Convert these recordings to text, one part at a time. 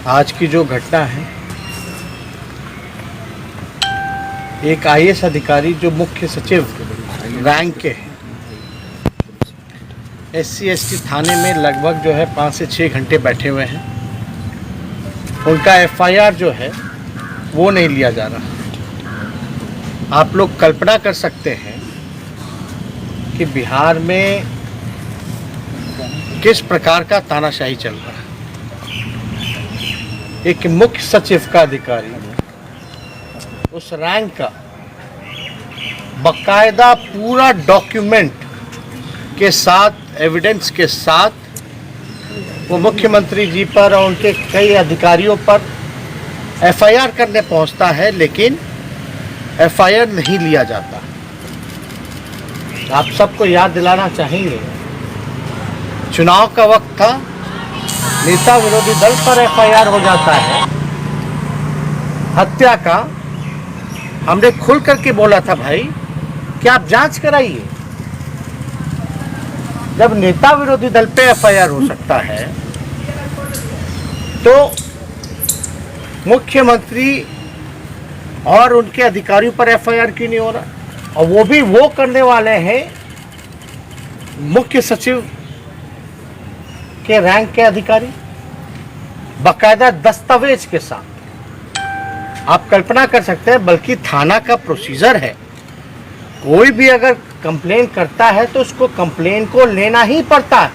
आज की जो घटना है, एक आईएएस अधिकारी जो मुख्य सचिव रैंक के हैं, SC/ST थाने में लगभग जो है 5 से 6 घंटे बैठे हुए हैं। उनका FIR जो है वो नहीं लिया जा रहा। आप लोग कल्पना कर सकते हैं कि बिहार में किस प्रकार का तानाशाही चल रहा है। एक मुख्य सचिव का अधिकारी उस रैंक का बकायदा पूरा डॉक्यूमेंट के साथ, एविडेंस के साथ वो मुख्यमंत्री जी पर और उनके कई अधिकारियों पर FIR करने पहुंचता है, लेकिन FIR नहीं लिया जाता। आप सबको याद दिलाना चाहेंगे, चुनाव का वक्त था, नेता विरोधी दल पर FIR हो जाता है हत्या का। हमने खुल करके बोला था भाई कि आप जांच कराइए। जब नेता विरोधी दल पे FIR हो सकता है तो मुख्यमंत्री और उनके अधिकारियों पर FIR क्यों नहीं हो रहा? और वो भी वो करने वाले हैं मुख्य सचिव के रैंक के अधिकारी, बकायदा दस्तावेज के साथ। आप कल्पना कर सकते हैं, बल्कि थाना का प्रोसीजर है, कोई भी अगर कंप्लेन करता है तो उसको कंप्लेन को लेना ही पड़ता है।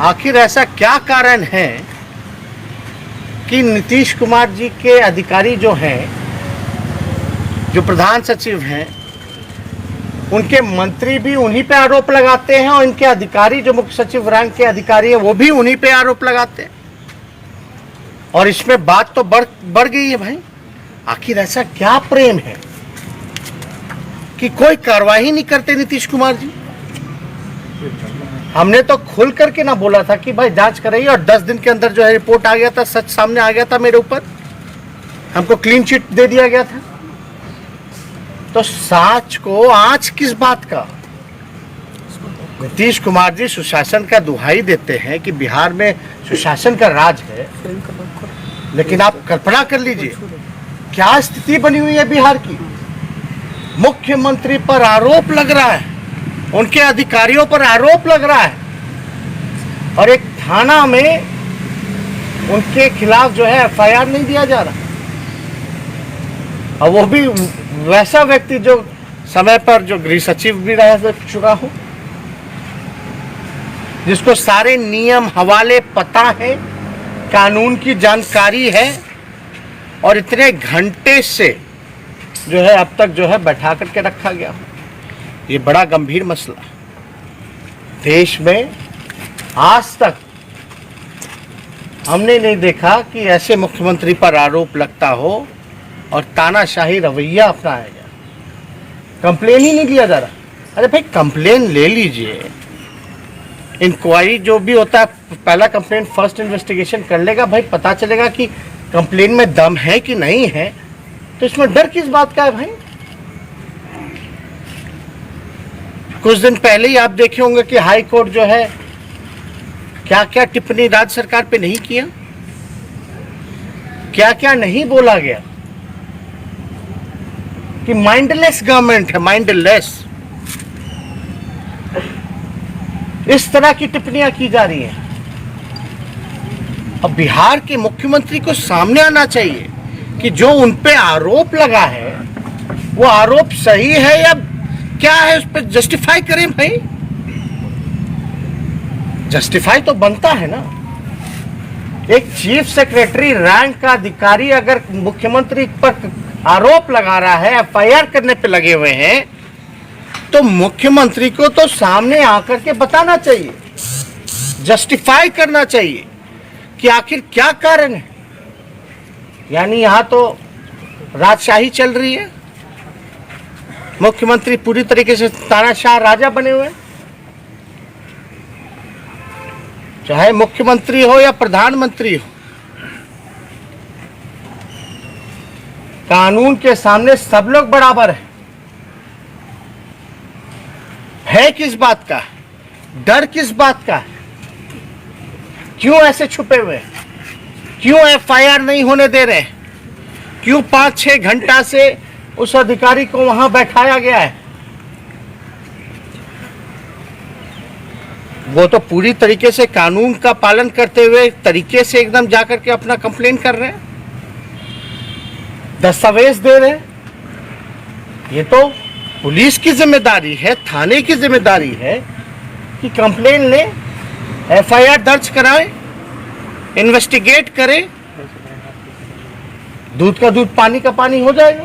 आखिर ऐसा क्या कारण है कि नीतीश कुमार जी के अधिकारी जो हैं, जो प्रधान सचिव हैं, उनके मंत्री भी उन्हीं पे आरोप लगाते हैं और इनके अधिकारी जो मुख्य सचिव रैंक के अधिकारी हैं वो भी उन्हीं पे आरोप लगाते हैं। और इसमें बात तो बढ़ गई है भाई। आखिर ऐसा क्या प्रेम है कि कोई कार्रवाई नहीं करते नीतीश कुमार जी? हमने तो खुल करके ना बोला था कि भाई जांच कराइए, और 10 दिन के अंदर जो है रिपोर्ट आ गया था, सच सामने आ गया था मेरे ऊपर, हमको क्लीन चिट दे दिया गया था। तो साच को आज किस बात का? नीतीश कुमार जी सुशासन का दुहाई देते हैं कि बिहार में सुशासन का राज है, लेकिन आप कल्पना कर लीजिए क्या स्थिति बनी हुई है बिहार की। मुख्यमंत्री पर आरोप लग रहा है, उनके अधिकारियों पर आरोप लग रहा है, और एक थाना में उनके खिलाफ जो है FIR नहीं दिया जा रहा। और वो भी वैसा व्यक्ति जो समय पर जो गृह सचिव भी रह चुका हो, जिसको सारे नियम हवाले पता है, कानून की जानकारी है, और इतने घंटे से जो है अब तक जो है बैठा करके रखा गया। ये बड़ा गंभीर मसला। देश में आज तक हमने नहीं देखा कि ऐसे मुख्यमंत्री पर आरोप लगता हो और तानाशाही रवैया अपनाया गया। कंप्लेन ही नहीं लिया जा रहा। अरे भाई कंप्लेन ले लीजिए, इंक्वायरी जो भी होता है, पहला कंप्लेन फर्स्ट इन्वेस्टिगेशन कर लेगा भाई, पता चलेगा कि कंप्लेन में दम है कि नहीं है। तो इसमें डर किस बात का है भाई? कुछ दिन पहले ही आप देखे होंगे कि हाई कोर्ट जो है क्या क्या टिप्पणी राज्य सरकार पे नहीं किया, क्या क्या नहीं बोला गया कि माइंडलेस गवर्नमेंट है, माइंडलेस। इस तरह की टिप्पणियां की जा रही हैं। अब बिहार के मुख्यमंत्री को सामने आना चाहिए कि जो उन पे आरोप लगा है वो आरोप सही है या क्या है, उस पर जस्टिफाई करें भाई। जस्टिफाई तो बनता है ना। एक चीफ सेक्रेटरी रैंक का अधिकारी अगर मुख्यमंत्री पर आरोप लगा रहा है, FIR करने पे लगे हुए हैं, तो मुख्यमंत्री को तो सामने आकर के बताना चाहिए, जस्टिफाई करना चाहिए कि आखिर क्या कारण है। यानी यहां तो राजशाही चल रही है, मुख्यमंत्री पूरी तरीके से तानाशाह राजा बने हुए हैं। चाहे मुख्यमंत्री हो या प्रधानमंत्री हो, कानून के सामने सब लोग बराबर है किस बात का? डर किस बात का है? क्यों ऐसे छुपे हुए हैं? क्यों एफआईआर नहीं होने दे रहे? क्यों 5-6 घंटा से उस अधिकारी को वहां बैठाया गया है? वो तो पूरी तरीके से कानून का पालन करते हुए तरीके से एकदम जाकर के अपना कंप्लेन कर रहे हैं, दस्तावेज दे रहे हैं। ये तो पुलिस की जिम्मेदारी है, थाने की जिम्मेदारी है कि कंप्लेन ले, एफआईआर दर्ज कराए, इन्वेस्टिगेट करे। दूध का दूध पानी का पानी हो जाएगा।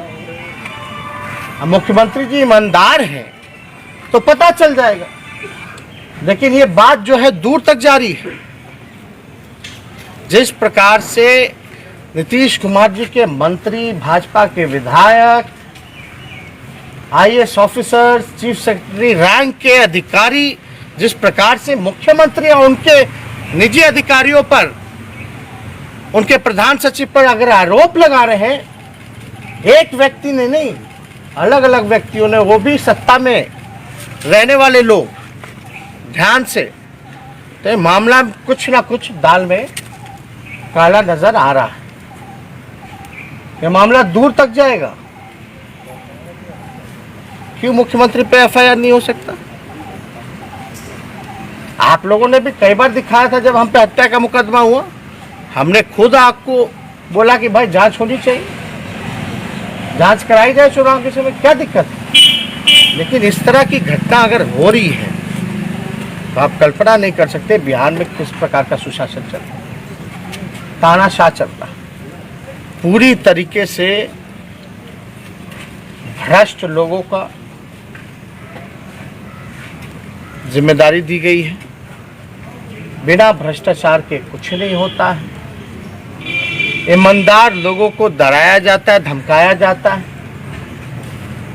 अब मुख्यमंत्री जी ईमानदार हैं तो पता चल जाएगा, लेकिन ये बात जो है दूर तक जारी है। जिस प्रकार से नीतीश कुमार जी के मंत्री, भाजपा के विधायक, IAS officers, chief secretary rank के अधिकारी जिस प्रकार से मुख्यमंत्री और उनके निजी अधिकारियों पर, उनके प्रधान सचिव पर अगर आरोप लगा रहे हैं, एक व्यक्ति ने नहीं, अलग अलग व्यक्तियों ने, वो भी सत्ता में रहने वाले लोग, ध्यान से, तो ये मामला कुछ ना कुछ दाल में काला नजर आ रहा है। ये मामला दूर तक जाएगा। क्यों मुख्यमंत्री पे एफआईआर नहीं हो सकता? आप लोगों ने भी कई बार दिखाया था, जब हम पे हत्या का मुकदमा हुआ, हमने खुद आपको बोला कि भाई जांच होनी चाहिए, जांच कराई जाए चुनाव के समय, क्या दिक्कत है? लेकिन इस तरह की घटना अगर हो रही है तो आप कल्पना नहीं कर सकते बिहार में किस प्रकार का सुशासन चल रहा है, तानाशाह चल रहा है। पूरी तरीके से भ्रष्ट लोगों का जिम्मेदारी दी गई है। बिना भ्रष्टाचार के कुछ नहीं होता है। ईमानदार लोगों को डराया जाता है, धमकाया जाता है।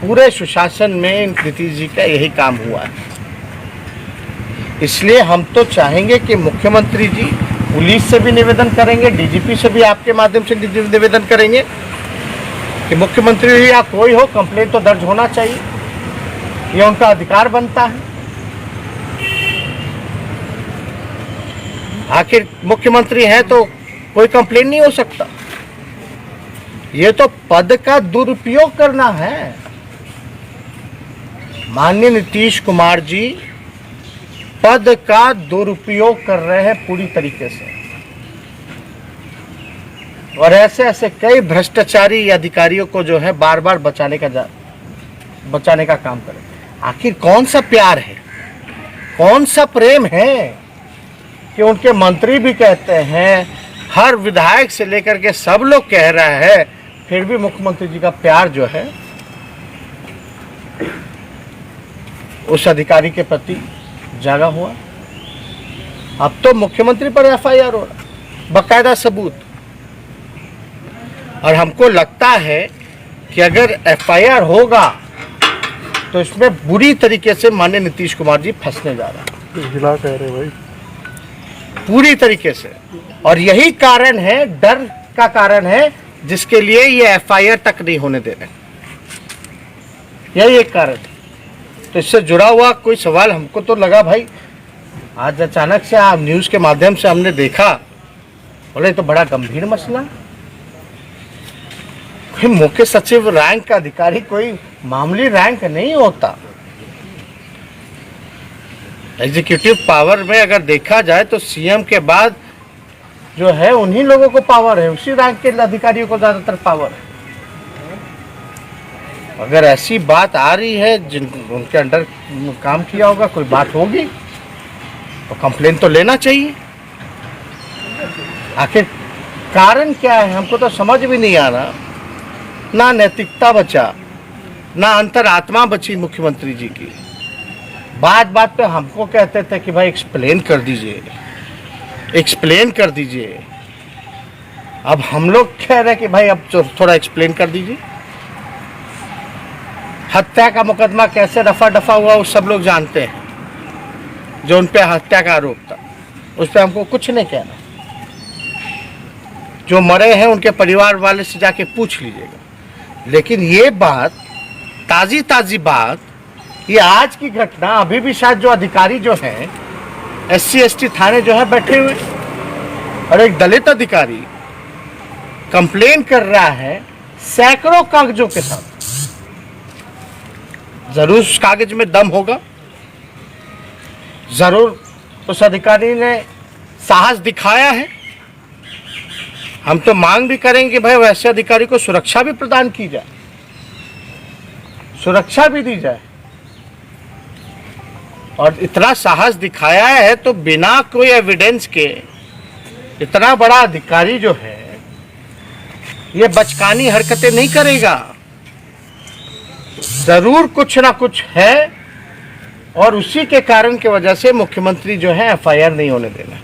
पूरे सुशासन में नीतीश जी का यही काम हुआ है। इसलिए हम तो चाहेंगे कि मुख्यमंत्री जी पुलिस से भी निवेदन करेंगे, डीजीपी से भी आपके माध्यम से निवेदन करेंगे कि मुख्यमंत्री या कोई हो, कंप्लेंट तो दर्ज होना चाहिए, ये उनका अधिकार बनता है। आखिर मुख्यमंत्री है तो कोई कंप्लेंट नहीं हो सकता। ये तो पद का दुरुपयोग करना है। माननीय नीतीश कुमार जी पद का दुरुपयोग कर रहे हैं पूरी तरीके से, और ऐसे ऐसे कई भ्रष्टाचारी अधिकारियों को जो है बार बार बचाने का काम करें। आखिर कौन सा प्यार है, कौन सा प्रेम है कि उनके मंत्री भी कहते हैं, हर विधायक से लेकर के सब लोग कह रहे हैं, फिर भी मुख्यमंत्री जी का प्यार जो है उस अधिकारी के प्रति जागा हुआ। अब तो मुख्यमंत्री पर एफआईआर हो रहा, बाकायदा सबूत। और हमको लगता है कि अगर एफआईआर होगा तो इसमें बुरी तरीके से माननीय नीतीश कुमार जी फंसने जा रहे हैं, हिला कह रहे भाई, पूरी तरीके से। और यही कारण है, डर का कारण है, जिसके लिए ये एफआईआर तक नहीं होने दे रहे। यही एक कारण है। तो इससे जुड़ा हुआ कोई सवाल हमको तो लगा भाई, आज अचानक से आप न्यूज़ के माध्यम से हमने देखा, बोले तो बड़ा गंभीर मसला। कोई मुख्य सचिव रैंक का अधिकारी कोई मामूली रैंक नहीं होता। एग्जीक्यूटिव पावर में अगर देखा जाए तो सीएम के बाद जो है उन्हीं लोगों को पावर है, उसी रैंक के अधिकारियों को ज्यादातर पावर है। अगर ऐसी बात आ रही है, जिन उनके अंडर काम किया होगा, कोई बात होगी तो कंप्लेन तो लेना चाहिए। आखिर कारण क्या है हमको तो समझ भी नहीं आ रहा। ना नैतिकता बचा, ना अंतरात्मा बची मुख्यमंत्री जी की। बात बात पे हमको कहते थे कि भाई एक्सप्लेन कर दीजिए, एक्सप्लेन कर दीजिए। अब हम लोग कह रहे हैं कि भाई अब थोड़ा एक्सप्लेन कर दीजिए। हत्या का मुकदमा कैसे रफा दफा हुआ वो सब लोग जानते हैं। जो उन पे हत्या का आरोप था उस पर हमको कुछ नहीं कहना। जो मरे हैं उनके परिवार वाले से जाके पूछ लीजिएगा। लेकिन ये बात, ताज़ी ताज़ी बात, ये आज की घटना, अभी भी शायद जो अधिकारी जो हैं SC ST थाने जो है बैठे हुए, और एक दलित अधिकारी कंप्लेन कर रहा है सैकड़ों कागजों के साथ। जरूर उस कागज में दम होगा, जरूर उस अधिकारी ने साहस दिखाया है। हम तो मांग भी करेंगे कि भाई वैसे अधिकारी को सुरक्षा भी प्रदान की जाए, सुरक्षा भी दी जाए। और इतना साहस दिखाया है तो बिना कोई एविडेंस के इतना बड़ा अधिकारी जो है ये बचकानी हरकतें नहीं करेगा। जरूर कुछ ना कुछ है और उसी के कारण की वजह से मुख्यमंत्री जो है एफआईआर नहीं होने देना।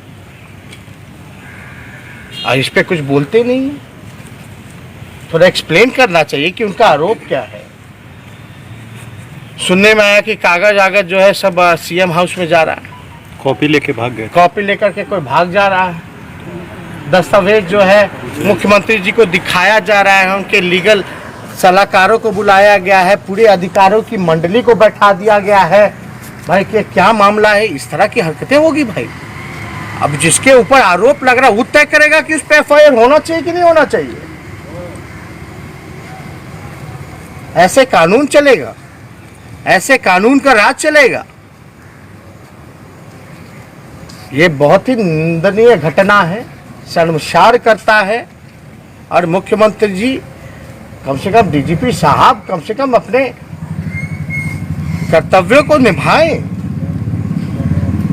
और इस पे कुछ बोलते नहीं है, थोड़ा एक्सप्लेन करना चाहिए कि उनका आरोप क्या है। सुनने में आया कि कागज आगज जो है सब सीएम हाउस में जा रहा है, कॉपी लेके भाग गए, कॉपी लेकर के कोई भाग जा रहा है। दस्तावेज जो है मुख्यमंत्री जी को दिखाया जा रहा है, उनके लीगल सलाहकारों को बुलाया गया है, पूरे अधिकारियों की मंडली को बैठा दिया गया है। भाई कि क्या मामला है, इस तरह की हरकतें होगी भाई। अब जिसके ऊपर आरोप लग रहा है वो तय करेगा कि उस पर एफआईआर होना चाहिए कि नहीं होना चाहिए। ऐसे कानून चलेगा, ऐसे कानून का राज चलेगा। ये बहुत ही निंदनीय घटना है, शर्मसार करता है। और मुख्यमंत्री जी कम से कम, डीजीपी साहब कम से कम अपने कर्तव्यों को निभाएं,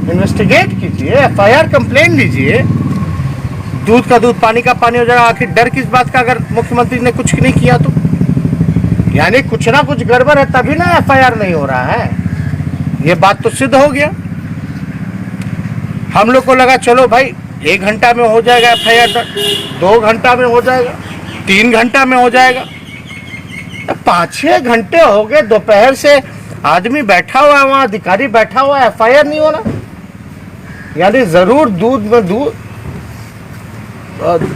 इन्वेस्टिगेट कीजिए, एफआईआर कंप्लेन लीजिए। दूध का दूध पानी का पानी हो जाएगा। आखिर डर किस बात का, अगर मुख्यमंत्री ने कुछ नहीं किया तो? यानी कुछ ना कुछ गड़बड़ है तभी ना एफआईआर नहीं हो रहा है। ये बात तो सिद्ध हो गया। हम लोग को लगा चलो भाई 1 घंटा में हो जाएगा एफआईआर, 2 घंटा में हो जाएगा, 3 घंटा में हो जाएगा। 5-6 घंटे हो गए, दोपहर से आदमी बैठा हुआ है वहाँ, अधिकारी बैठा हुआ है, एफआईआर नहीं होना। यानी जरूर दूध में दूध,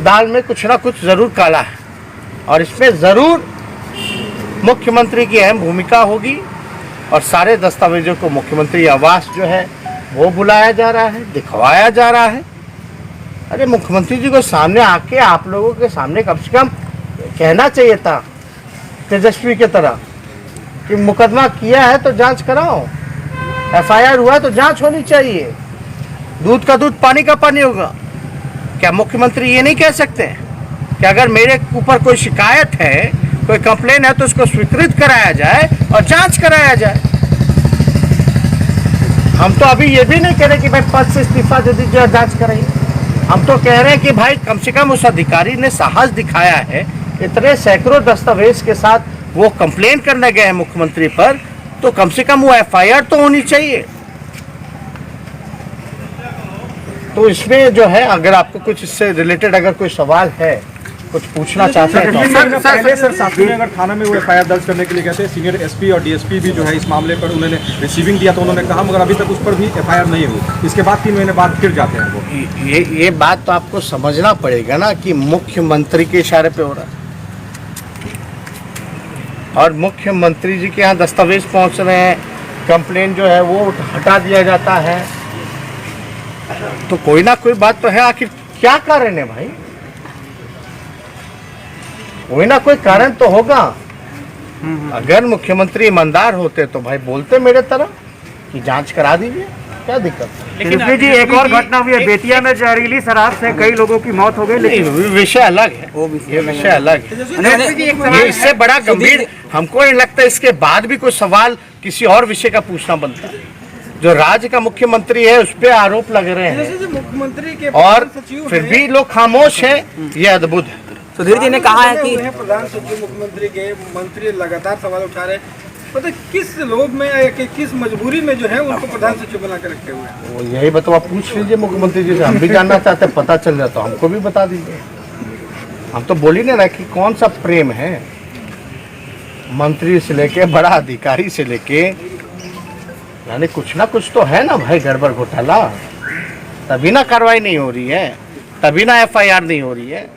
दाल में कुछ ना कुछ जरूर काला है। और इसमें जरूर मुख्यमंत्री की अहम भूमिका होगी। और सारे दस्तावेजों को मुख्यमंत्री आवास जो है वो बुलाया जा रहा है, दिखवाया जा रहा है। अरे मुख्यमंत्री जी को सामने आके आप लोगों के सामने कम से कम कहना चाहिए था, तेजस्वी की तरह, कि मुकदमा किया है तो जांच कराओ, एफआईआर हुआ तो जांच होनी चाहिए। दूध का दूध पानी का पानी होगा। क्या मुख्यमंत्री ये नहीं कह सकते कि अगर मेरे ऊपर कोई शिकायत है, कोई कंप्लेन है तो उसको स्वीकृत कराया जाए और जांच कराया जाए? हम तो अभी ये भी नहीं कह रहे कि भाई पद से इस्तीफा दे दीजिए, जांच कराइए। हम तो कह रहे हैं कि भाई कम से कम उस अधिकारी ने साहस दिखाया है, इतने सैकड़ों दस्तावेज के साथ वो कंप्लेन करने गए हैं मुख्यमंत्री पर, तो कम से कम वो एफआईआर तो होनी चाहिए। तो इसमें जो है, अगर आपको कुछ इससे रिलेटेड अगर कोई सवाल है, कुछ पूछना चाहते हैं तो सर शास्त्री अगर थाना में वो एफआईआर दर्ज करने के लिए कहते हैं, सीनियर एसपी और डीएसपी भी जो है इस मामले पर उन्होंने रिसीविंग दिया तो उन्होंने कहा, मगर अभी तक उस पर भी एफआईआर नहीं हुई। इसके बाद 3 महीने बाद फिर जाते हैं वो। ये बात तो आपको समझना पड़ेगा ना कि मुख्यमंत्री के इशारे पे हो रहा है और मुख्यमंत्री जी के यहाँ दस्तावेज पहुँच रहे हैं, कंप्लेन जो है वो हटा दिया जाता है। तो कोई ना कोई बात तो है। आखिर क्या कारण है भाई? कोई ना कोई कारण तो होगा। अगर मुख्यमंत्री ईमानदार होते तो भाई बोलते मेरे तरह कि जांच करा दीजिए, क्या दिक्कत है? लेकिन जी एक और घटना हुई है, बेतिया में जहरीली शराब से कई लोगों की मौत हो गई। लेकिन विषय अलग है, ये विषय अलग है। ये इससे बड़ा गंभीर हमको नहीं लगता। इसके बाद भी कोई सवाल किसी और विषय का पूछना बनता है। जो राज्य का मुख्यमंत्री है उस पर आरोप लग रहे हैं मुख्यमंत्री के और फिर भी लोग खामोश है। ये अद्भुत है। सुधीर जी ने कहा है कि प्रधान सचिव मुख्यमंत्री के मंत्री लगातार सवाल उठा रहे, पता किस लोग में या किस मजबूरी में जो है उनको प्रधान सचिव बना के रखे हुए हैं। वो यही बताओ, आप पूछ लीजिए मुख्यमंत्री जी से। हम भी जानना चाहते हैं, पता चल जाता तो हमको भी बता दीजिए। हम तो बोल ही नहीं रहे कि कौन सा प्रेम है, मंत्री से लेके बड़ा अधिकारी से लेके, यानी कुछ ना कुछ तो है ना भाई गड़बड़ घोटाला। तभी ना कार्रवाई नहीं हो रही है, तभी ना एफआईआर नहीं हो रही है।